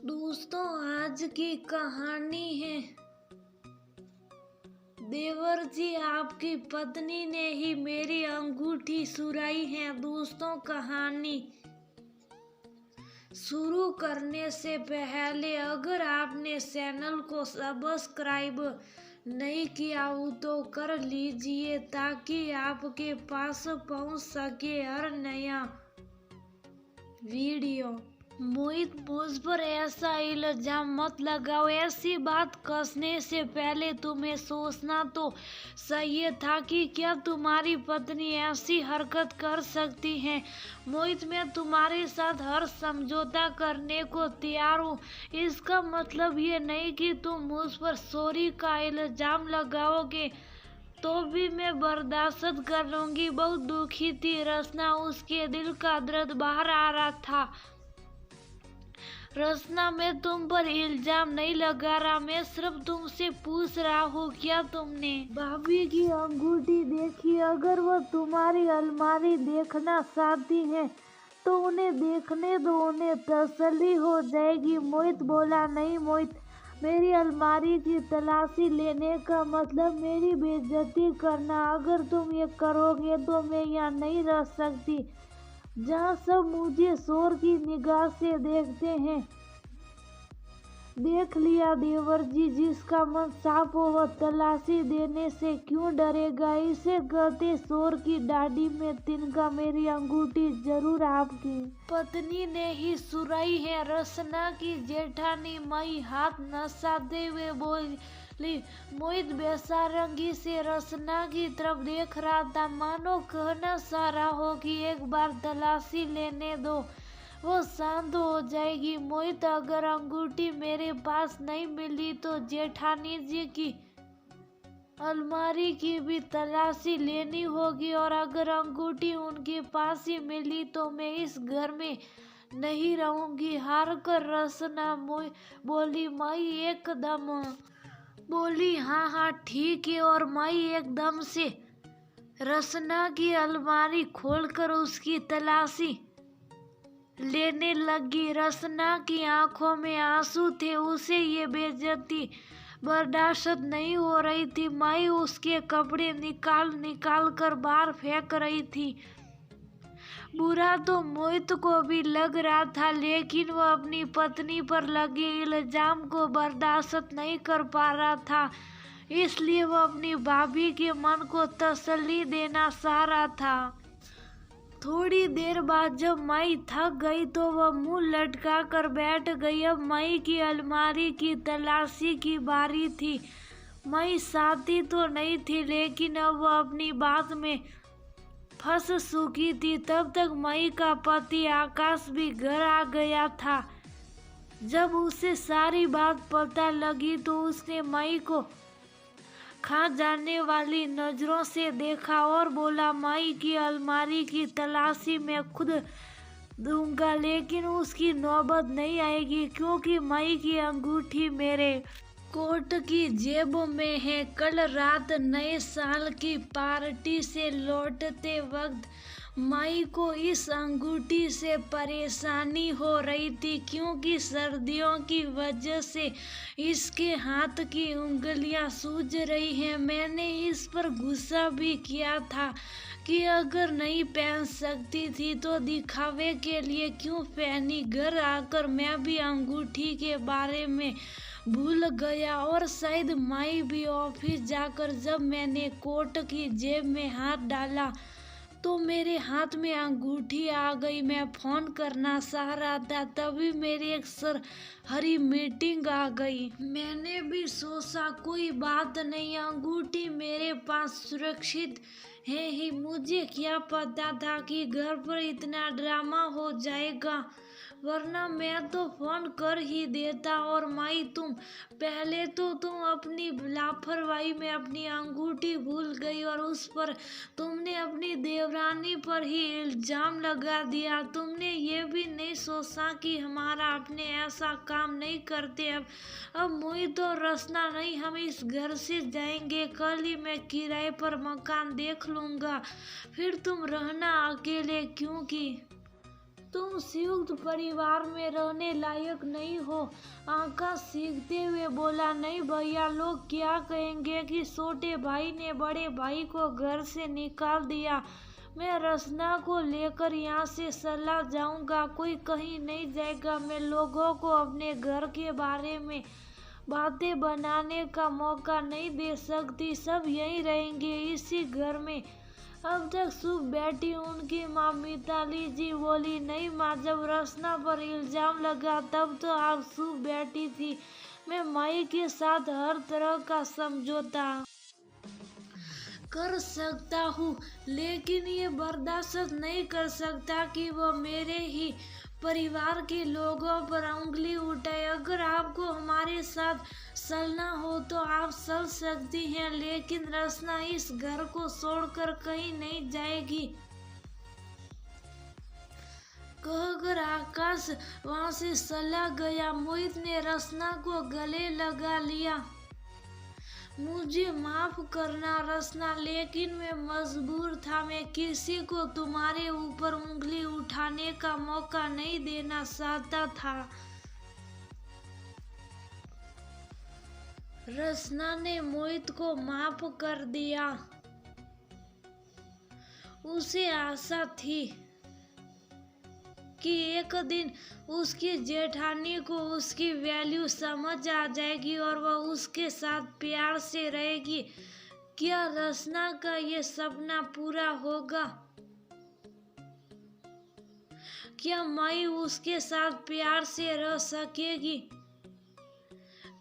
दोस्तों, आज की कहानी है देवर जी, आपकी पत्नी ने ही मेरी अंगूठी चुराई है। दोस्तों, कहानी शुरू करने से पहले अगर आपने चैनल को सब्सक्राइब नहीं किया हो तो कर लीजिए ताकि आपके पास पहुंच सके हर नया वीडियो। मोहित, मुझ पर ऐसा इल्जाम मत लगाओ। ऐसी बात कसने से पहले तुम्हें सोचना तो सही था कि क्या तुम्हारी पत्नी ऐसी हरकत कर सकती है। मोहित, मैं तुम्हारे साथ हर समझौता करने को तैयार हूँ। इसका मतलब ये नहीं कि तुम मुझ पर चोरी का इल्जाम लगाओगे तो भी मैं बर्दाश्त कर लूंगी। बहुत दुखी थी रचना, उसके दिल का दर्द बाहर आ रहा था। रचना, मैं तुम पर इल्जाम नहीं लगा रहा, मैं सिर्फ तुमसे पूछ रहा हूँ क्या तुमने भाभी की अंगूठी देखी? अगर वो तुम्हारी अलमारी देखना चाहती है तो उन्हें देखने दो, उन्हें तसल्ली हो जाएगी। मोहित बोला, नहीं मोहित, मेरी अलमारी की तलाशी लेने का मतलब मेरी बेइज्जती करना। अगर तुम ये करोगे तो मैं यहाँ नहीं रह सकती जहाँ सब मुझे चोर की निगाह से देखते हैं। देख लिया देवर जी, जिसका मन साफ हो वह तलाशी देने से क्यों डरेगा। इसे कहते चोर की दाढ़ी में तिनका। मेरी अंगूठी जरूर आपकी पत्नी ने ही चुराई है। रचना की जेठानी माई हाथ नसाते हुए बोली। मोहित बेसारंगी से रचना की तरफ देख रहा था, मानो कहना चाह रहा हो कि एक बार तलाशी लेने दो, वो शांत हो जाएगी। मोहित, अगर अंगूठी मेरे पास नहीं मिली तो जेठानी जी की अलमारी की भी तलाशी लेनी होगी, और अगर अंगूठी उनके पास ही मिली तो मैं इस घर में नहीं रहूंगी। हार कर रचना बोली, माई एकदम बोली, हाँ हाँ ठीक है। और माई एकदम से रचना की अलमारी खोलकर उसकी तलाशी लेने लगी। रचना की आंखों में आंसू थे, उसे ये बेइज्जती बर्दाश्त नहीं हो रही थी। माई उसके कपड़े निकाल निकाल कर बाहर फेंक रही थी। बुरा तो मोहित को भी लग रहा था, लेकिन वह अपनी पत्नी पर लगे इल्जाम को बर्दाश्त नहीं कर पा रहा था, इसलिए वह अपनी भाभी के मन को तसल्ली देना चाह रहा था। थोड़ी देर बाद जब माई थक गई तो वह मुंह लटका कर बैठ गई। अब माई की अलमारी की तलाशी की बारी थी। माई चाहती तो नहीं थी, लेकिन अब वह अपनी बात में फंस चुकी थी। तब तक माई का पति आकाश भी घर आ गया था। जब उसे सारी बात पता लगी तो उसने माई को खा जाने वाली नजरों से देखा और बोला, माई की अलमारी की तलाशी मैं खुद दूंगा, लेकिन उसकी नौबत नहीं आएगी क्योंकि माई की अंगूठी मेरे कोट की जेब में है। कल रात नए साल की पार्टी से लौटते वक्त माई को इस अंगूठी से परेशानी हो रही थी, क्योंकि सर्दियों की वजह से इसके हाथ की उंगलियां सूज रही हैं। मैंने इस पर गुस्सा भी किया था कि अगर नहीं पहन सकती थी तो दिखावे के लिए क्यों पहनी। घर आकर मैं भी अंगूठी के बारे में भूल गया और शायद माई भी। ऑफिस जाकर जब मैंने कोट की जेब में हाथ डाला तो मेरे हाथ में अंगूठी आ गई। मैं फोन करना चाह रहा था, तभी मेरी एक हरी मीटिंग आ गई। मैंने भी सोचा कोई बात नहीं, अंगूठी मेरे पास सुरक्षित है ही। मुझे क्या पता था कि घर पर इतना ड्रामा हो जाएगा, वरना मैं तो फोन कर ही देता। और माई, पहले तो तुम अपनी लापरवाही में अपनी अंगूठी भूल गई और उस पर तुमने अपनी देवरानी पर ही इल्जाम लगा दिया। तुमने ये भी नहीं सोचा कि हमारा अपने ऐसा काम नहीं करते। अब मोहित और रचना नहीं, हम इस घर से जाएंगे। कल ही मैं किराए पर मकान देख लूंगा, फिर तुम रहना अकेले, क्योंकि तुम संयुक्त परिवार में रहने लायक नहीं हो। आकाश सीखते हुए बोला, नहीं भैया, लोग क्या कहेंगे कि छोटे भाई ने बड़े भाई को घर से निकाल दिया। मैं रसना को लेकर यहाँ से चला जाऊंगा, कोई कहीं नहीं जाएगा। मैं लोगों को अपने घर के बारे में बातें बनाने का मौका नहीं दे सकती, सब यहीं रहेंगे इसी घर में। अब तक चुप बैठी उनकी माँ मिताली जी बोली, नहीं माँ, जब रसना पर इल्जाम लगा तब तो आप चुप बैठी थी। मैं माई के साथ हर तरह का समझौता कर सकता हूँ, लेकिन ये बर्दाश्त नहीं कर सकता कि वो मेरे ही परिवार के लोगों पर उंगली उठाए। अगर आपको हमारे साथ चलना हो तो आप चल सकती हैं, लेकिन रसना इस घर को छोड़कर कहीं नहीं जाएगी। कहकर आकाश वहां से चला गया। मोहित ने रसना को गले लगा लिया। मुझे माफ करना रसना, लेकिन मैं मजबूर था। मैं किसी को तुम्हारे ऊपर उंगली उठाने का मौका नहीं देना चाहता था। रसना ने मोहित को माफ कर दिया। उसे आशा थी कि एक दिन उसकी जेठानी को उसकी वैल्यू समझ आ जाएगी और वह उसके साथ प्यार से रहेगी। क्या रसना का ये सपना पूरा होगा? क्या माई उसके साथ प्यार से रह सकेगी?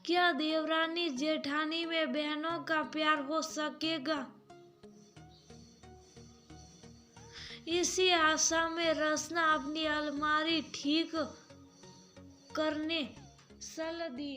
क्या देवरानी जेठानी में बहनों का प्यार हो सकेगा? इसी आशा में रसना अपनी अलमारी ठीक करने चल दी।